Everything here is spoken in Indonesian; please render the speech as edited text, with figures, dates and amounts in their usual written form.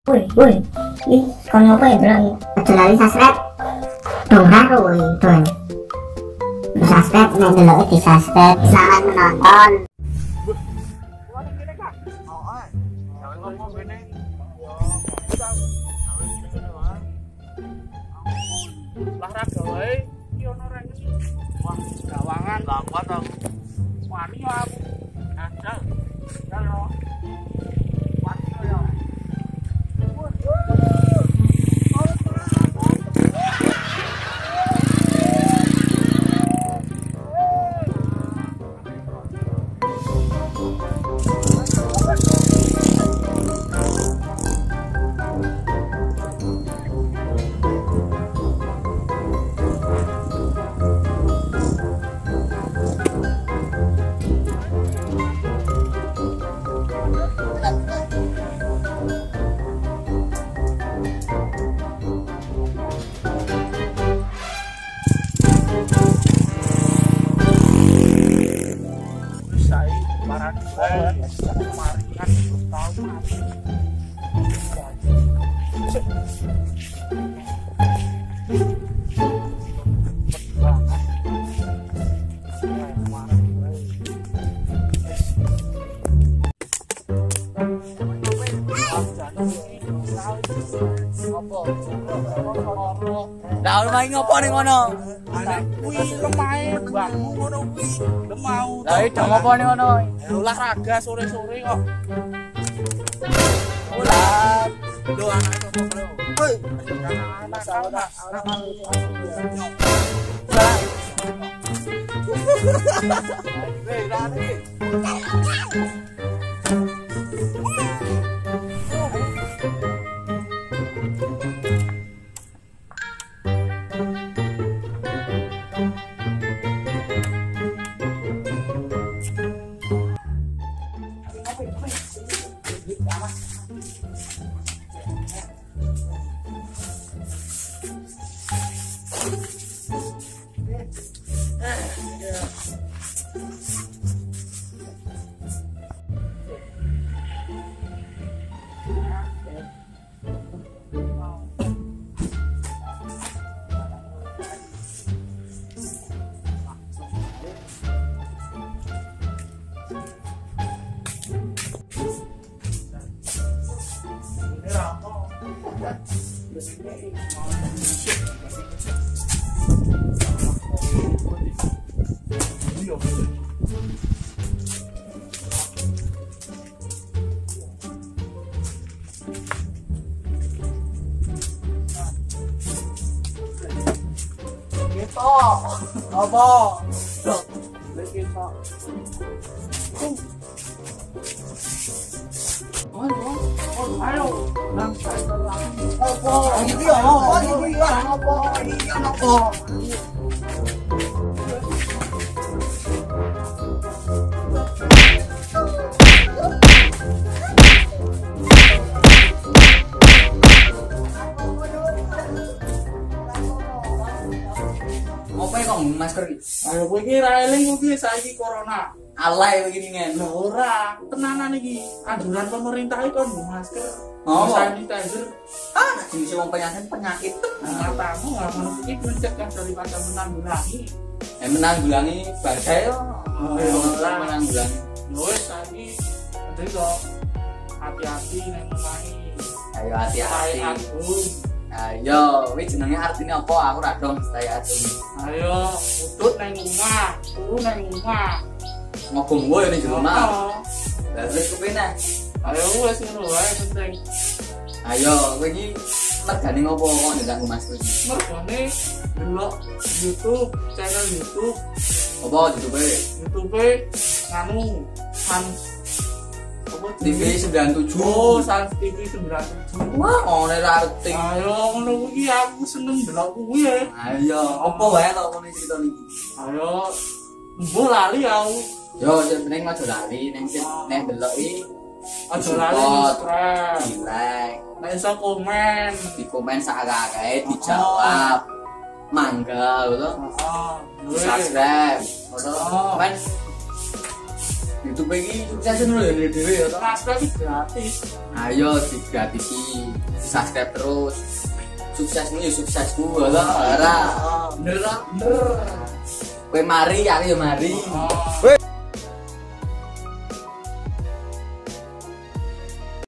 Woi, ih, kon apa ya bilang? Aja lali subscribe. Dong haru don. Subscribe, nek delok di subscribe. Selamat menonton. Olahraga wae iki ono rek iki. Wah, gawangan lambat to. Wani yo aku. Ajal. Halo. Wani yo. Lah main ngopo ning ngono? Kuwi lemahe mbahmu ngono kuwi. Lemau. Lah iki ngopo ning ngono? Olahraga sore-sore kok. Ulah. Lho anak kok bro. Woi, anak. Hei, lari. Apa? Lagi Pak. Ayo. Apa? Iki apa? Ngopo kok masker iki? Ayo kowe iki ra eling kuwi saiki corona. Alay begini ngen. Lho ora, tenanan iki. Anjuran pemerintah iki kon masker. Oh, sanitizer. Ah, jenis wong penyakit. Matamu ngono iki mencegah daripada menanggulangi. Menanggulangi badai yo. Ora Menanggulangi. wis saiki ndek kok hati-hati nek mulai. Ayo hati-hati. Ayo, wis jenenge artine apa? Aku ra dong stay atum. Ayo udut nang omah, turu nang omah. Ngobong yo ning jero omah. Lah terus kepene. Ayo wis ngono wae penting. Ayo, kowe iki mergane ngopo kok ndak masker iki? Mergane delok YouTube, channel YouTube. Apa YouTube? YouTube nganu Sans apa TV 97. Oh, Sans TV 97. Wah, ngene ra arti. Ayo ngono kuwi aku seneng delok kuwi ya. Ayo, apa wae kok ngene cerita niki? Ayo mbuh lali aku. Yo, sing penting aja lali nek delok iki. Aja lali subscribe. Like, Nek iso komen. di komen sakake dijawab. Mangga, gitu. Heeh. Subscribe. Komen YouTube iki sukses ngono ya dhewe ya toh. Subscribe iki gratis. Ayo digratisi, subscribe terus. Suksesmu ya suksesku, ora ora. Bener ora? Bener. Kowe mari, aku ya mari. Oh.